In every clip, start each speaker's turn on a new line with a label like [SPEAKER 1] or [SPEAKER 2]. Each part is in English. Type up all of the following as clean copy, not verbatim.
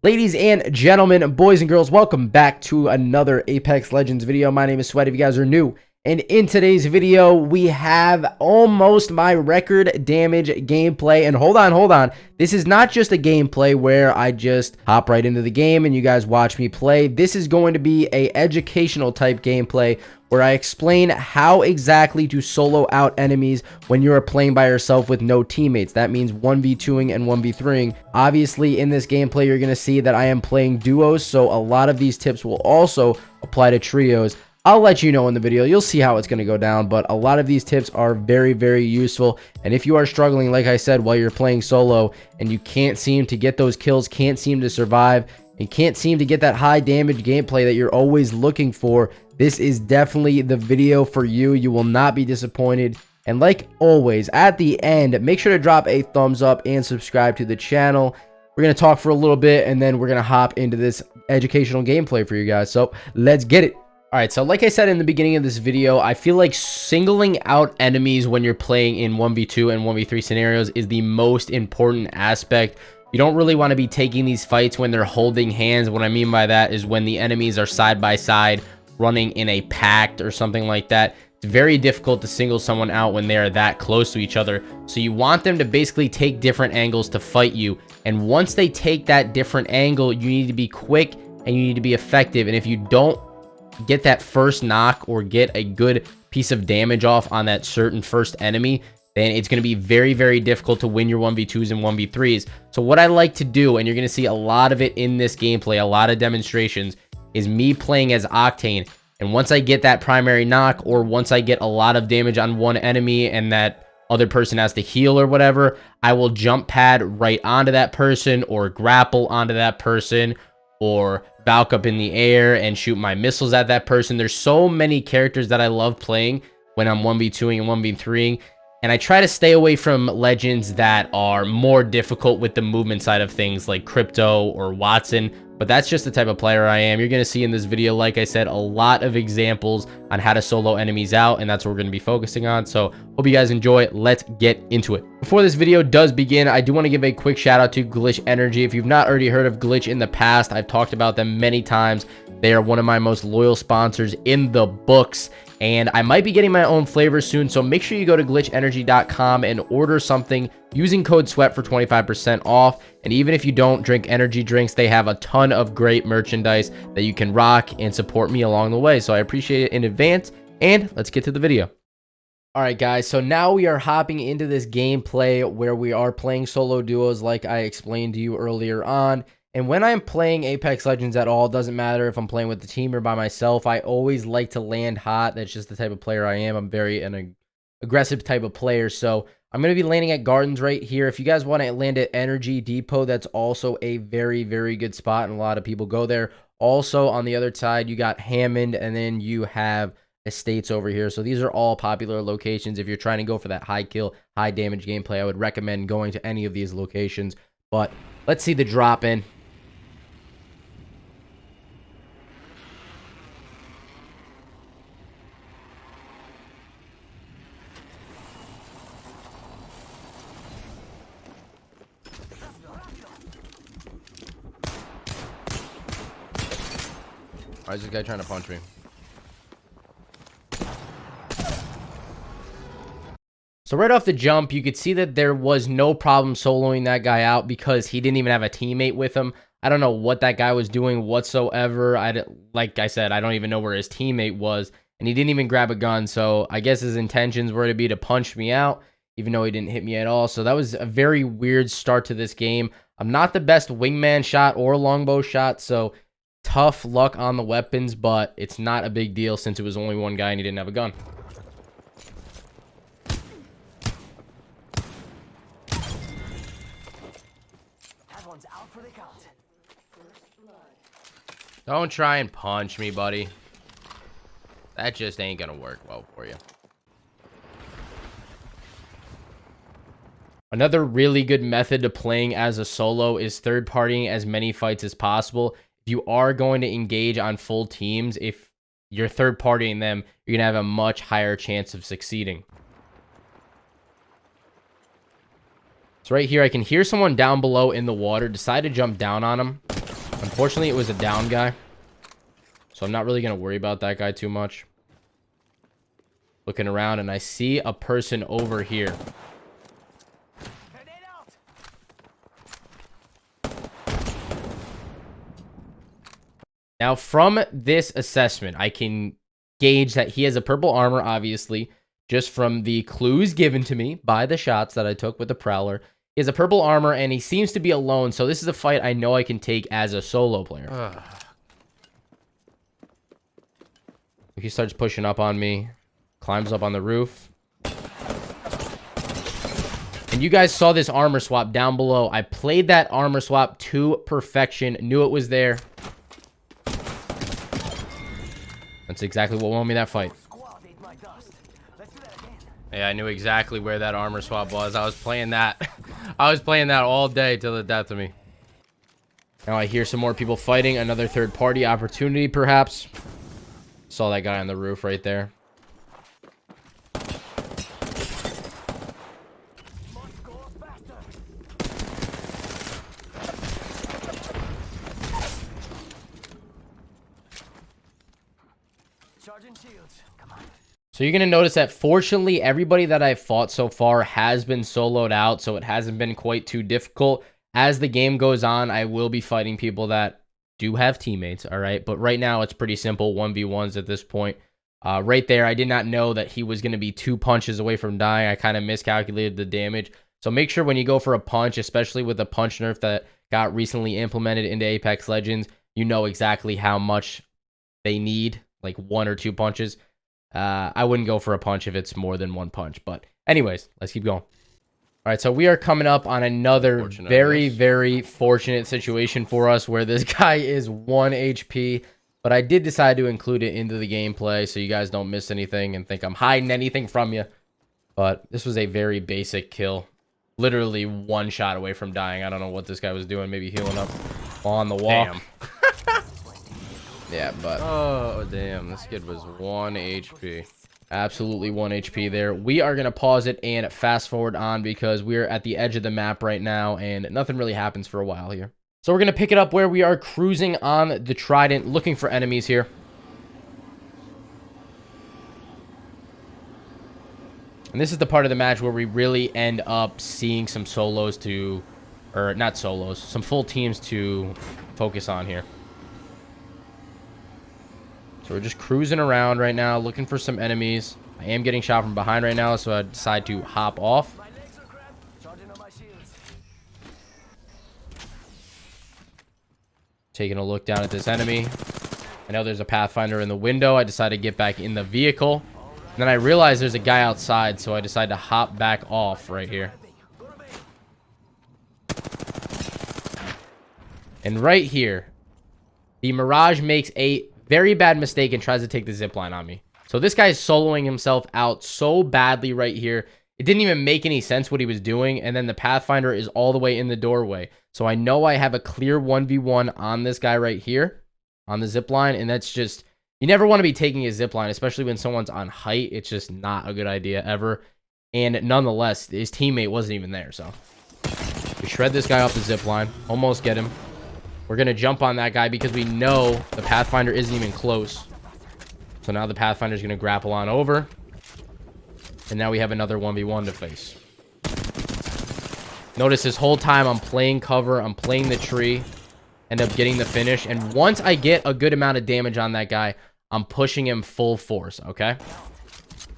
[SPEAKER 1] Ladies and gentlemen, boys and girls, welcome back to another Apex Legends video. My name is Sweat if you guys are new. And in today's video, we have almost my record damage gameplay. And hold on. This is not just a gameplay where I just hop right into the game and you guys watch me play. This is going to be a educational type gameplay where I explain how exactly to solo out enemies when you are playing by yourself with no teammates. That means 1v2ing and 1v3ing. Obviously, in this gameplay, you're going to see that I am playing duos, so a lot of these tips will also apply to trios. I'll let you know in the video. You'll see how it's going to go down, but a lot of these tips are very, very useful. And if you are struggling, like I said, while you're playing solo and you can't seem to get those kills, can't seem to survive, and can't seem to get that high damage gameplay that you're always looking for, this is definitely the video for you. You will not be disappointed. And like always, at the end, make sure to drop a thumbs up and subscribe to the channel. We're going to talk for a little bit, and then we're going to hop into this educational gameplay for you guys. So let's get it. Alright, so like I said in the beginning of this video, I feel like singling out enemies when you're playing in 1v2 and 1v3 scenarios is the most important aspect. You don't really want to be taking these fights when they're holding hands. What I mean by that is when the enemies are side by side, running in a pact or something like that. It's very difficult to single someone out when they are that close to each other. So you want them to basically take different angles to fight you. And once they take that different angle, you need to be quick and you need to be effective. And if you don't get that first knock or get a good piece of damage off on that certain first enemy, then it's going to be very, very difficult to win your 1v2s and 1v3s. So what I like to do, and you're going to see a lot of it in this gameplay, a lot of demonstrations, is me playing as Octane. And once I get that primary knock, or once I get a lot of damage on one enemy and that other person has to heal or whatever, I will jump pad right onto that person or grapple onto that person or Valk up in the air and shoot my missiles at that person. There's so many characters that I love playing when I'm 1v2ing and 1v3ing. And I try to stay away from legends that are more difficult with the movement side of things like Crypto or Watson. But that's just the type of player I am. You're going to see in this video, like I said, a lot of examples on how to solo enemies out. And that's what we're going to be focusing on. So hope you guys enjoy it. Let's get into it. Before this video does begin, I do want to give a quick shout out to Glitch Energy. If you've not already heard of Glitch in the past, I've talked about them many times. They are one of my most loyal sponsors in the books. And I might be getting my own flavor soon, so make sure you go to glitchenergy.com and order something using code SWEAT for 25% off. And even if you don't drink energy drinks, they have a ton of great merchandise that you can rock and support me along the way. So I appreciate it in advance, and let's get to the video. Alright guys, so now we are hopping into this gameplay where we are playing solo duos like I explained to you earlier on. And when I'm playing Apex Legends at all, doesn't matter if I'm playing with the team or by myself, I always like to land hot. That's just the type of player I am. I'm very an aggressive type of player. So I'm going to be landing at Gardens right here. If you guys want to land at Energy Depot, that's also a very, very good spot, and a lot of people go there. Also, on the other side, you got Hammond, and then you have Estates over here. So these are all popular locations. If you're trying to go for that high kill, high damage gameplay, I would recommend going to any of these locations. But let's see the drop in. Why is this guy trying to punch me? So right off the jump, you could see that there was no problem soloing that guy out because he didn't even have a teammate with him. I don't know what that guy was doing whatsoever. Like I said, I don't even know where his teammate was, and he didn't even grab a gun. So I guess his intentions were to be to punch me out, even though he didn't hit me at all. So that was a very weird start to this game. I'm not the best wingman shot or longbow shot, so tough luck on the weapons, but it's not a big deal since it was only one guy and he didn't have a gun. Don't try and punch me, buddy. That just ain't gonna work well for you. Another really good method to playing as a solo is third partying as many fights as possible. If you are going to engage on full teams, if you're third partying them, you're gonna have a much higher chance of succeeding. So right here, I can hear someone down below in the water, decide to jump down on them. Unfortunately, it was a down guy. So I'm not really going to worry about that guy too much. Looking around, and I see a person over here. Now, from this assessment, I can gauge that he has a purple armor, obviously, just from the clues given to me by the shots that I took with the Prowler. He has a purple armor, and he seems to be alone, so this is a fight I know I can take as a solo player. He starts pushing up on me, climbs up on the roof. And you guys saw this armor swap down below. I played that armor swap to perfection, knew it was there. That's exactly what won me that fight. Yeah, I knew exactly where that armor swap was. I was playing that. I was playing that all day till the death of me. Now I hear some more people fighting. Another third party opportunity, perhaps. Saw that guy on the roof right there. So you're going to notice that fortunately everybody that I've fought so far has been soloed out, so it hasn't been quite too difficult. As the game goes on, I will be fighting people that do have teammates, all right? But right now it's pretty simple 1v1s at this point. Right there, I did not know that he was going to be 2 punches away from dying. I kind of miscalculated the damage. So make sure when you go for a punch, especially with the punch nerf that got recently implemented into Apex Legends, you know exactly how much they need, like 1 or 2 punches. I wouldn't go for a punch if it's more than 1 punch. But anyways, let's keep going. All right, so we are coming up on another very fortunate situation for us where this guy is 1 HP. But I did decide to include it into the gameplay so you guys don't miss anything and think I'm hiding anything from you. But this was a very basic kill. Literally 1 shot away from dying. I don't know what this guy was doing. Maybe healing up on the wall. Damn. Yeah, but... Oh, damn. This kid was 1 HP. Absolutely 1 HP there. We are going to pause it and fast forward on because we're at the edge of the map right now and nothing really happens for a while here. So we're going to pick it up where we are cruising on the Trident, looking for enemies here. And this is the part of the match where we really end up seeing some solos to... Or, not solos. Some full teams to focus on here. So we're just cruising around right now, looking for some enemies. I am getting shot from behind right now, so I decide to hop off. Taking a look down at this enemy. I know there's a Pathfinder in the window. I decide to get back in the vehicle. And then I realize there's a guy outside, so I decide to hop back off right here. And right here, the Mirage makes a very bad mistake and tries to take the zipline on me. So this guy is soloing himself out so badly right here. It didn't even make any sense what he was doing. And then the Pathfinder is all the way in the doorway. So I know I have a clear 1v1 on this guy right here on the zipline. And that's just, you never want to be taking a zipline, especially when someone's on height. It's just not a good idea ever. And nonetheless, his teammate wasn't even there. So we shred this guy off the zipline, almost get him. We're going to jump on that guy because we know the Pathfinder isn't even close. So now the Pathfinder is going to grapple on over. And now we have another 1v1 to face. Notice this whole time I'm playing cover. I'm playing the tree. End up getting the finish. And once I get a good amount of damage on that guy, I'm pushing him full force, okay?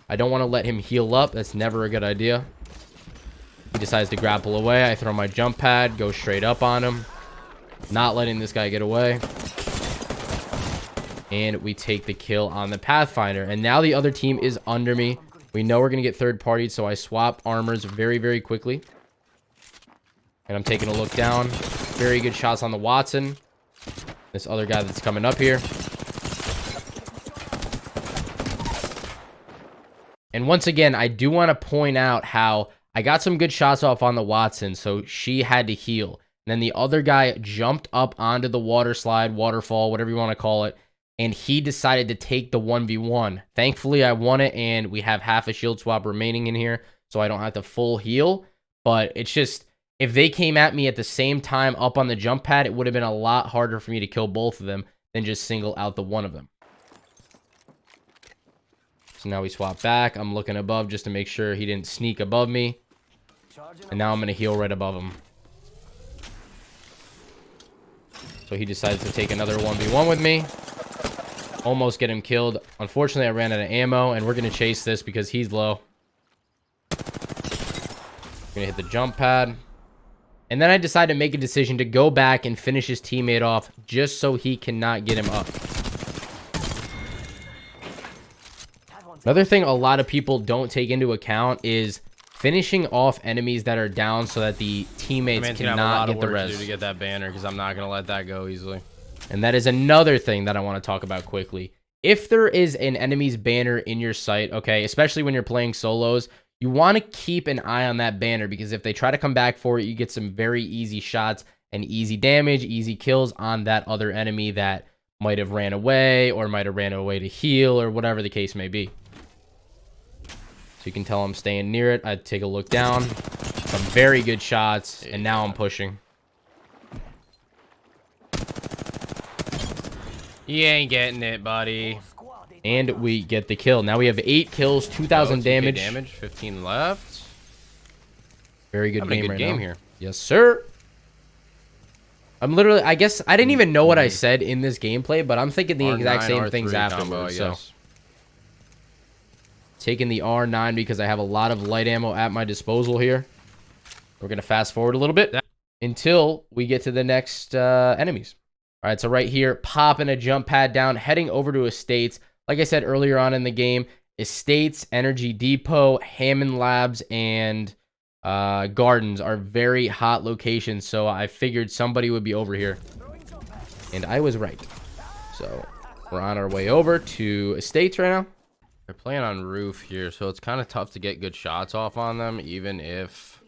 [SPEAKER 1] I don't want to let him heal up. That's never a good idea. He decides to grapple away. I throw my jump pad, go straight up on him. Not letting this guy get away. And we take the kill on the Pathfinder. And now the other team is under me. We know we're going to get third partied, so I swap armors very quickly. And I'm taking a look down. Very good shots on the Watson. This other guy that's coming up here. And once again, I do want to point out how I got some good shots off on the Watson, so she had to heal. And then the other guy jumped up onto the water slide, waterfall, whatever you want to call it. And he decided to take the 1v1. Thankfully, I won it, and we have half a shield swap remaining in here, so I don't have to full heal. But it's just, if they came at me at the same time up on the jump pad, it would have been a lot harder for me to kill both of them than just single out the one of them. So now we swap back. I'm looking above just to make sure he didn't sneak above me. And now I'm going to heal right above him. So he decides to take another 1v1 with me. Almost get him killed. Unfortunately, I ran out of ammo, and we're going to chase this because he's low. Going to hit the jump pad. And then I decided to make a decision to go back and finish his teammate off just so he cannot get him up. Another thing a lot of people don't take into account is finishing off enemies that are down so that the teammates cannot get the res.
[SPEAKER 2] To get that banner, because I'm not going to let that go easily.
[SPEAKER 1] And that is another thing that I want to talk about quickly. If there is an enemy's banner in your sight, okay, especially when you're playing solos, you want to keep an eye on that banner, because if they try to come back for it, you get some very easy shots and easy damage, easy kills on that other enemy that might have ran away or might have ran away to heal or whatever the case may be. So you can tell I'm staying near it. I take a look down. Some very good shots, and now I'm pushing.
[SPEAKER 2] You ain't getting it, buddy.
[SPEAKER 1] And we get the kill. Now we have 8 kills, 2,000 damage.
[SPEAKER 2] 15 left.
[SPEAKER 1] Very good game right now.
[SPEAKER 2] Here.
[SPEAKER 1] Yes, sir. I'm literally, I guess, I didn't even know what I said in this gameplay, but I'm thinking the exact same things afterwards. So, taking the R9 because I have a lot of light ammo at my disposal here. We're going to fast forward a little bit until we get to the next enemies. All right, so right here, popping a jump pad down, heading over to Estates. Like I said earlier on in the game, Estates, Energy Depot, Hammond Labs, and Gardens are very hot locations, so I figured somebody would be over here. And I was right. So we're on our way over to Estates right now.
[SPEAKER 2] They're playing on roof here, so it's kind of tough to get good shots off on them, even if...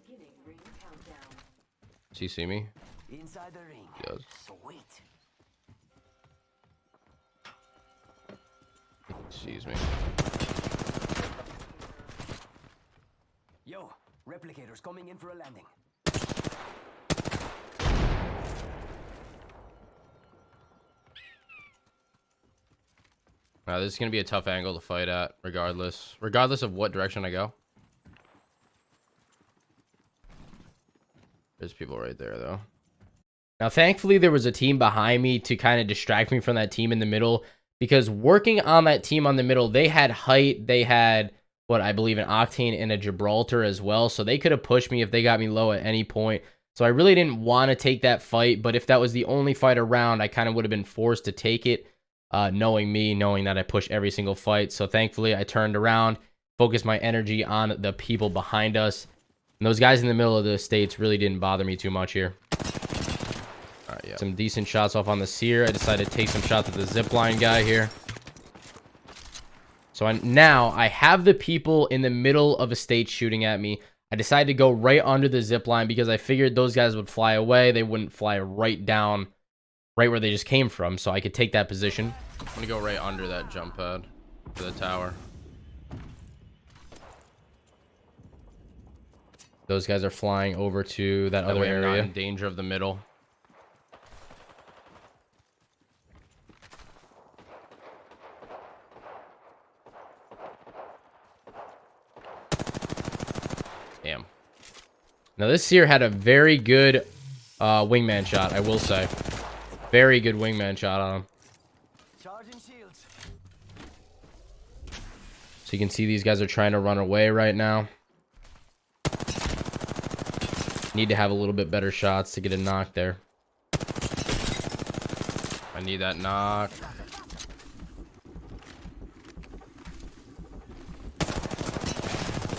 [SPEAKER 2] Does he see me?
[SPEAKER 3] Inside the ring.
[SPEAKER 2] He does.
[SPEAKER 3] Sweet.
[SPEAKER 2] He sees me.
[SPEAKER 3] Yo, replicators coming in for a landing.
[SPEAKER 2] Now, this is going to be a tough angle to fight at, regardless of what direction I go. There's people right there, though.
[SPEAKER 1] Now, thankfully, there was a team behind me to kind of distract me from that team in the middle, because working on that team on the middle, they had height, they had, what I believe, an Octane and a Gibraltar as well, so they could have pushed me if they got me low at any point. So I really didn't want to take that fight, but if that was the only fight around, I kind of would have been forced to take it. Knowing that I push every single fight. So thankfully I turned around, focused my energy on the people behind us. And those guys in the middle of the States really didn't bother me too much here.
[SPEAKER 2] All right, yeah.
[SPEAKER 1] Some decent shots off on the Seer. I decided to take some shots at the zipline guy here. So now I have the people in the middle of a state shooting at me. I decided to go right under the zipline because I figured those guys would fly away. They wouldn't fly right down right where they just came from, so I could take that position.
[SPEAKER 2] I'm gonna go right under that jump pad to the tower.
[SPEAKER 1] Those guys are flying over to that other area.
[SPEAKER 2] I'm not in danger of the middle. Damn.
[SPEAKER 1] Now this Seer had a very good wingman shot, I will say. Very good wingman shot on him.
[SPEAKER 3] Charging shields.
[SPEAKER 1] So you can see these guys are trying to run away right now. Need to have a little bit better shots to get a knock there.
[SPEAKER 2] I need that knock.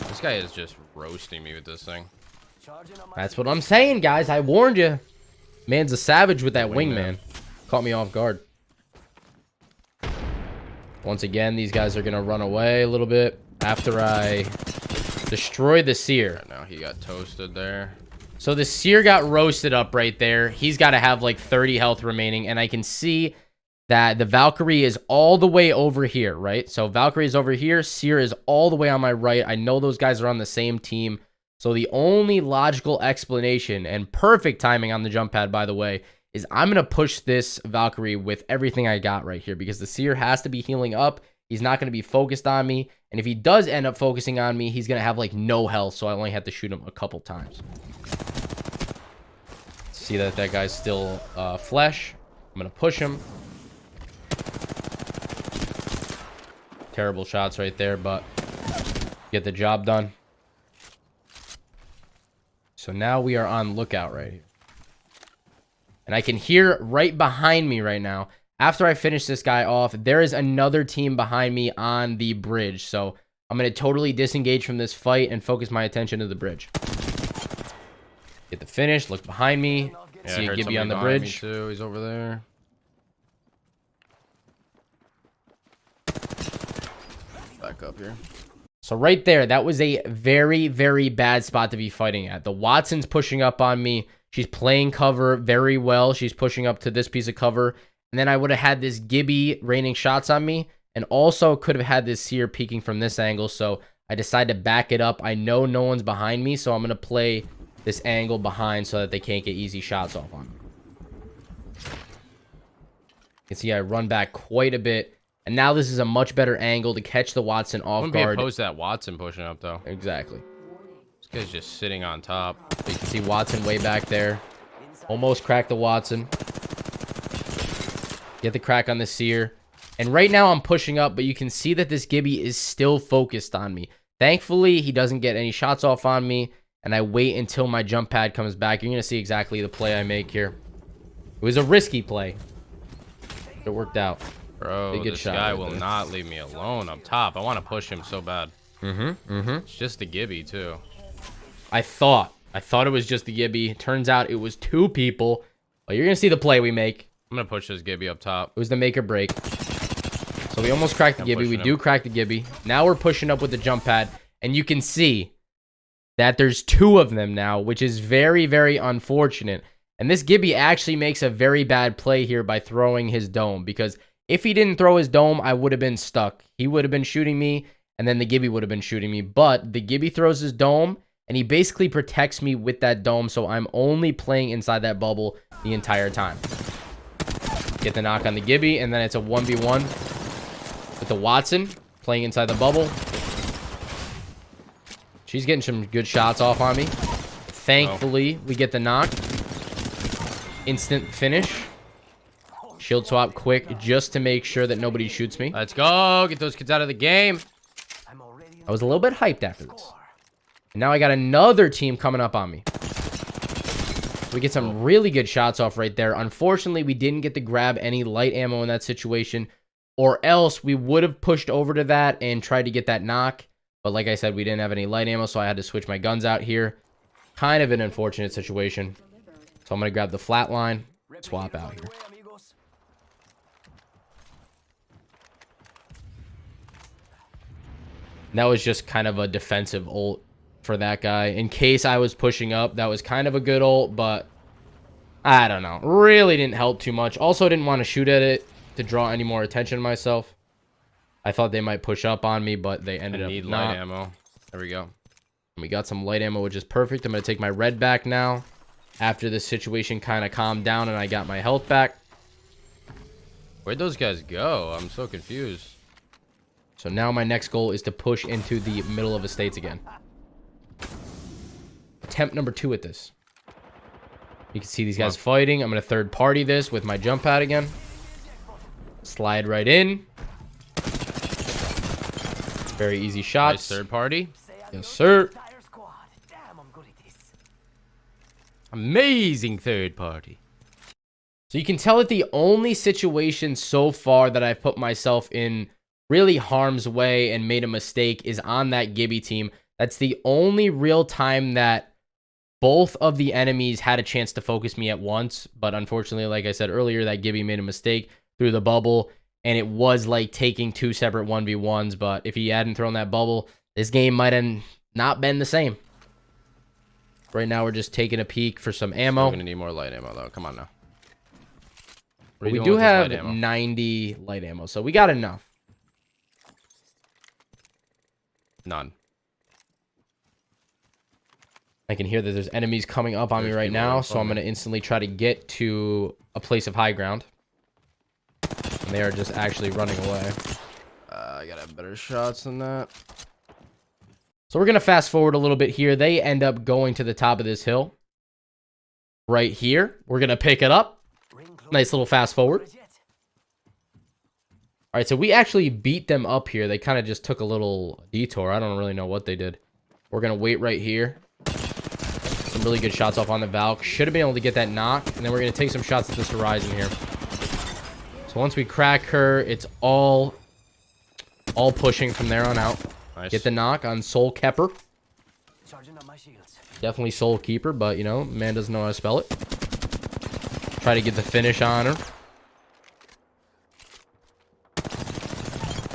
[SPEAKER 2] This guy is just roasting me with this thing.
[SPEAKER 1] That's what I'm saying, guys. I warned you. Man's a savage with that wingman. Caught me off guard. Once again, these guys are going to run away a little bit after I destroy the Seer.
[SPEAKER 2] Right now, he got toasted there.
[SPEAKER 1] So the Seer got roasted up right there. He's got to have like 30 health remaining. And I can see that the Valkyrie is all the way over here, right? So Valkyrie is over here. Seer is all the way on my right. I know those guys are on the same team. So the only logical explanation, and perfect timing on the jump pad, by the way, is I'm going to push this Valkyrie with everything I got right here because the Seer has to be healing up. He's not going to be focused on me. And if he does end up focusing on me, he's going to have like no health. So I only have to shoot him a couple times. See that guy's still flesh. I'm going to push him. Terrible shots right there, but get the job done. So now we are on lookout right here. And I can hear right behind me right now, after I finish this guy off, there is another team behind me on the bridge. So I'm going to totally disengage from this fight and focus my attention to the bridge. Get the finish, look behind me.
[SPEAKER 2] Yeah,
[SPEAKER 1] See a Gibby on the
[SPEAKER 2] behind me
[SPEAKER 1] bridge.
[SPEAKER 2] too. He's over there. Back up here.
[SPEAKER 1] So right there, that was a very, very bad spot to be fighting at. The Watson's pushing up on me. She's playing cover very well. She's pushing up to this piece of cover. And then I would have had this Gibby raining shots on me. And also could have had this Seer peeking from this angle. So I decided to back it up. I know no one's behind me. So I'm going to play this angle behind so that they can't get easy shots off on me. You can see I run back quite a bit. And now this is a much better angle to catch the Watson off
[SPEAKER 2] Wouldn't
[SPEAKER 1] guard.
[SPEAKER 2] be opposed to that Watson pushing up, though.
[SPEAKER 1] Exactly.
[SPEAKER 2] This guy's just sitting on top.
[SPEAKER 1] You can see Watson way back there. Almost cracked the Watson. Get the crack on the Seer. And right now I'm pushing up, but you can see that this Gibby is still focused on me. Thankfully, he doesn't get any shots off on me. And I wait until my jump pad comes back. You're going to see exactly the play I make here. It was a risky play. It worked out.
[SPEAKER 2] Bro, this guy will not leave me alone up top. I want to push him so bad. It's just the Gibby, too.
[SPEAKER 1] I thought it was just the Gibby. Turns out it was two people. But you're going to see the play we make.
[SPEAKER 2] I'm going to push this Gibby up top.
[SPEAKER 1] It was the make or break. So we almost cracked the Gibby. We do crack the Gibby. Now we're pushing up with the jump pad. And you can see that there's two of them now, which is very, very unfortunate. And this Gibby actually makes a very bad play here by throwing his dome. Because if he didn't throw his dome, I would have been stuck. He would have been shooting me, and then the Gibby would have been shooting me. But the Gibby throws his dome, and he basically protects me with that dome, so I'm only playing inside that bubble the entire time. Get the knock on the Gibby, and then it's a 1v1 with the Watson playing inside the bubble. She's getting some good shots off on me. Thankfully, we get the knock. Instant finish. Shield swap quick just to make sure that nobody shoots me.
[SPEAKER 2] Let's go. Get those kids out of the game.
[SPEAKER 1] I was a little bit hyped after this. And now I got another team coming up on me. We get some really good shots off right there. Unfortunately, we didn't get to grab any light ammo in that situation. Or else we would have pushed over to that and tried to get that knock. But like I said, we didn't have any light ammo, so I had to switch my guns out here. Kind of an unfortunate situation. So I'm going to grab the flatline, swap out here. That was just kind of a defensive ult for that guy. In case I was pushing up, that was kind of a good ult, but I don't know. Really didn't help too much. Also didn't want to shoot at it to draw any more attention to myself. I thought they might push up on me, but they ended up not.
[SPEAKER 2] Light ammo. There we go.
[SPEAKER 1] And we got some light ammo, which is perfect. I'm going to take my red back now. After this situation kind of calmed down and I got my health back.
[SPEAKER 2] Where'd those guys go? I'm so confused.
[SPEAKER 1] So now my next goal is to push into the middle of estates again. Attempt number 2 at this. You can see these guys fighting. I'm going to third party this with my jump pad again. Slide right in. Very easy shots.
[SPEAKER 2] Nice third party.
[SPEAKER 1] Yes, sir.
[SPEAKER 2] Amazing third party.
[SPEAKER 1] So you can tell that the only situation so far that I've put myself in really harm's way and made a mistake is on that Gibby team. That's the only real time that both of the enemies had a chance to focus me at once. But unfortunately, like I said earlier, that Gibby made a mistake through the bubble. And it was like taking 2 separate 1v1s. But if he hadn't thrown that bubble, this game might have not been the same. Right now, we're just taking a peek for some ammo.
[SPEAKER 2] We're going to need more light ammo, though. Come on now.
[SPEAKER 1] We do have 90 light ammo, so we got enough.
[SPEAKER 2] None.
[SPEAKER 1] I can hear that there's enemies coming up on me right now, so I'm going to instantly try to get to a place of high ground. And they are just actually running away.
[SPEAKER 2] I gotta have better shots than that.
[SPEAKER 1] So we're going to fast forward a little bit here. They end up going to the top of this hill. Right here. We're going to pick it up. Nice little fast forward. All right, so we actually beat them up here. They kind of just took a little detour. I don't really know what they did. We're going to wait right here. Some really good shots off on the Valk. Should have been able to get that knock. And then we're going to take some shots at this Horizon here. So once we crack her, it's all pushing from there on out.
[SPEAKER 2] Nice.
[SPEAKER 1] Get the knock on Soul Kepper.
[SPEAKER 3] Charging up my shields.
[SPEAKER 1] Definitely Soul Keeper, but, you know, man doesn't know how to spell it. Try to get the finish on her.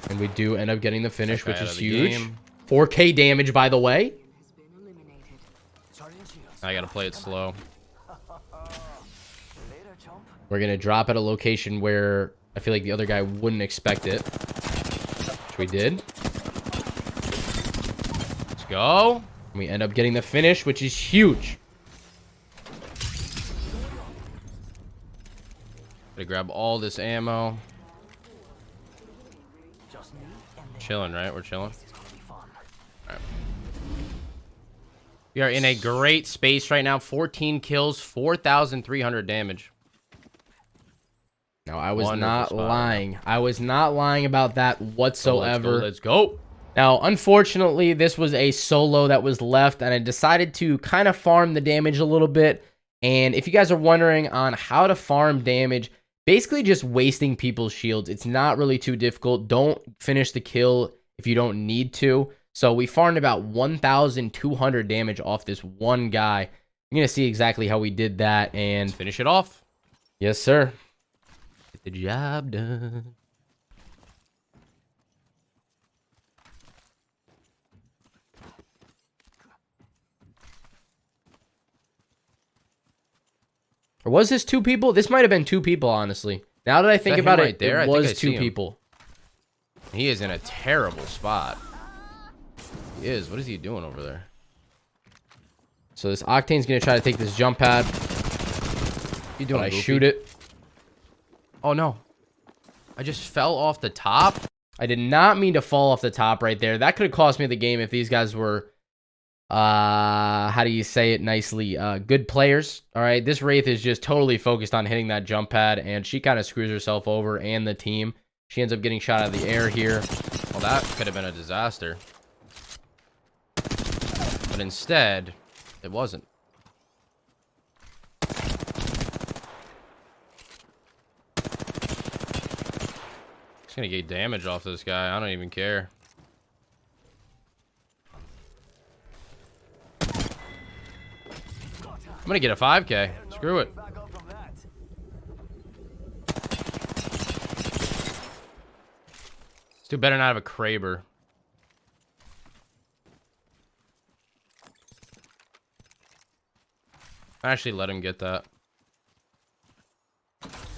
[SPEAKER 1] And we do end up getting the finish, which is huge. 4K damage, by the way.
[SPEAKER 2] I gotta play it slow.
[SPEAKER 1] We're going to drop at a location where I feel like the other guy wouldn't expect it. Which we did.
[SPEAKER 2] Let's go.
[SPEAKER 1] And we end up getting the finish, which is huge.
[SPEAKER 2] Gotta grab all this ammo. Chilling, right? We're chilling. Alright. We are in a great space right now. 14 kills, 4,300 damage.
[SPEAKER 1] No, I was not lying. I was not lying about that whatsoever.
[SPEAKER 2] Let's go.
[SPEAKER 1] Now, unfortunately, this was a solo that was left, and I decided to kind of farm the damage a little bit. And if you guys are wondering on how to farm damage, basically just wasting people's shields. It's not really too difficult. Don't finish the kill if you don't need to. So we farmed about 1,200 damage off this one guy. You're going to see exactly how we did that. And
[SPEAKER 2] let's finish it off.
[SPEAKER 1] Yes, sir. Get the job done. Or was this 2 people? This might have been 2 people, honestly. Now that I think about it, it was 2 people.
[SPEAKER 2] He is in a terrible spot. He is. What is he doing over there?
[SPEAKER 1] So this Octane's going to try to take this jump pad.
[SPEAKER 2] You doing?
[SPEAKER 1] I shoot it.
[SPEAKER 2] Oh, no. I just fell off the top.
[SPEAKER 1] I did not mean to fall off the top right there. That could have cost me the game if these guys were, how do you say it nicely? Good players. All right. This Wraith is just totally focused on hitting that jump pad, and she kind of screws herself over and the team. She ends up getting shot out of the air here.
[SPEAKER 2] Well, that could have been a disaster. But instead, it wasn't. Just gonna get damage off this guy. I don't even care. I'm gonna get a 5K. Screw it. It's too better not have a Kraber. Actually, let him get that.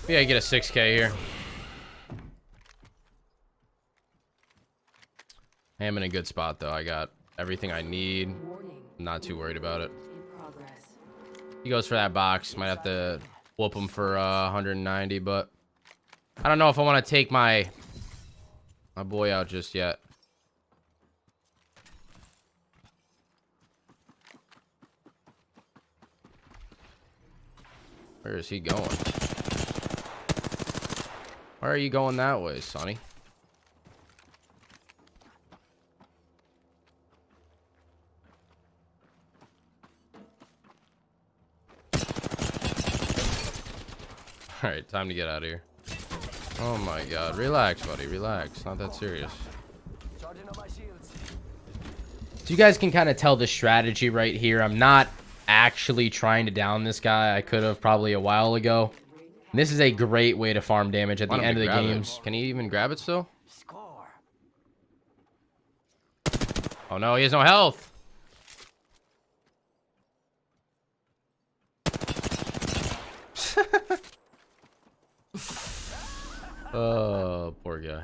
[SPEAKER 2] Yeah, get a 6K here. I am in a good spot, though. I got everything I need. I'm not too worried about it. He goes for that box. Might have to whoop him for 190, but I don't know if I want to take my boy out just yet. Where is he going? Why are you going that way, Sonny? Alright, time to get out of here. Oh my god. Relax, buddy. Relax. Not that serious.
[SPEAKER 1] So you guys can kind of tell the strategy right here. I'm not actually trying to down this guy. I could have probably a while ago. And this is a great way to farm damage at the end of the games.
[SPEAKER 2] Can he even grab it still? Oh no, he has no health. Oh, poor guy.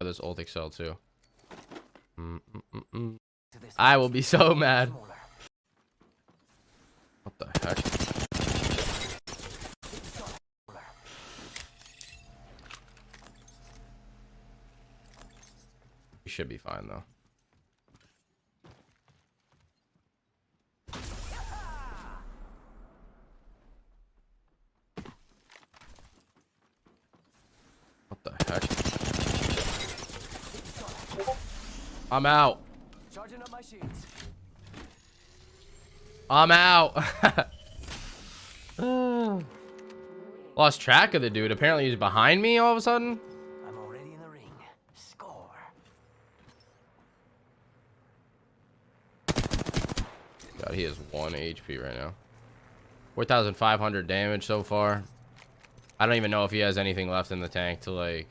[SPEAKER 2] This ult excel too. I will be so mad. What the heck? We should be fine though. What the heck? I'm out.
[SPEAKER 3] Charging up my shields.
[SPEAKER 2] I'm out. Lost track of the dude. Apparently he's behind me all of a sudden.
[SPEAKER 3] I'm already in the ring. Score.
[SPEAKER 2] God, he has 1 HP right now. 4,500 damage so far. I don't even know if he has anything left in the tank to like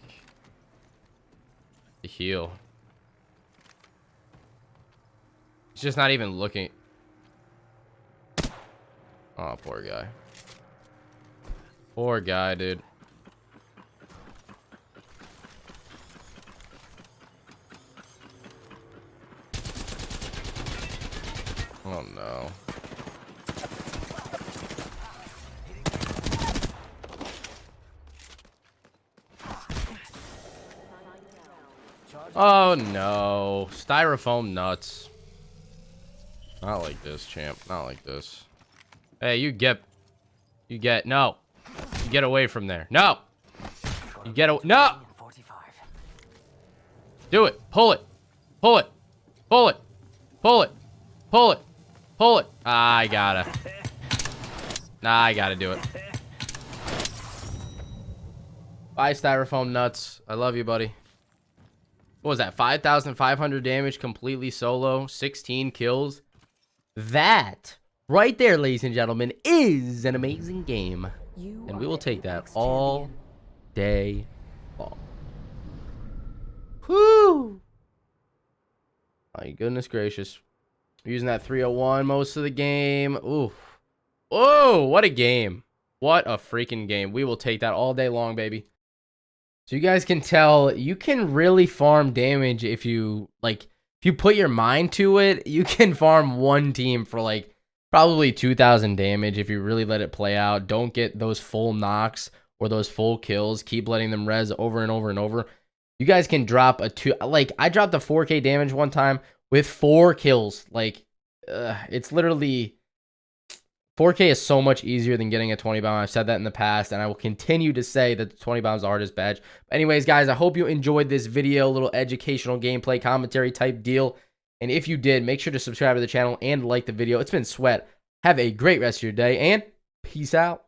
[SPEAKER 2] to heal. He's just not even looking. Oh, poor guy. Poor guy, dude. Oh no. Oh no. Styrofoam nuts. Not like this, champ. Not like this. Hey, you get, no. You get away from there. No. You get, no.
[SPEAKER 3] 45.
[SPEAKER 2] Do it. Pull it. Pull it. Pull it. Pull it. Pull it. Pull it. Ah, I gotta. Nah, I gotta do it. Bye, Styrofoam nuts. I love you, buddy. What was that? 5,500 damage completely solo. 16 kills. That right there, ladies and gentlemen, is an amazing game. And we will take that all day long. Whew. My goodness gracious. We're using that 301 most of the game. Ooh. Oh, what a game. What a freaking game. We will take that all day long, baby. So you guys can tell, you can really farm damage if you, like, if you put your mind to it, you can farm one team for, like, probably 2,000 damage if you really let it play out. Don't get those full knocks or those full kills. Keep letting them res over and over and over. You guys can drop like, I dropped a 4K damage one time with 4 kills. Like, it's literally... 4K is so much easier than getting a 20 bomb. I've said that in the past, and I will continue to say that the 20 bomb is the hardest badge. But anyways, guys, I hope you enjoyed this video, a little educational gameplay commentary type deal. And if you did, make sure to subscribe to the channel and like the video. It's been Sweat. Have a great rest of your day, and peace out.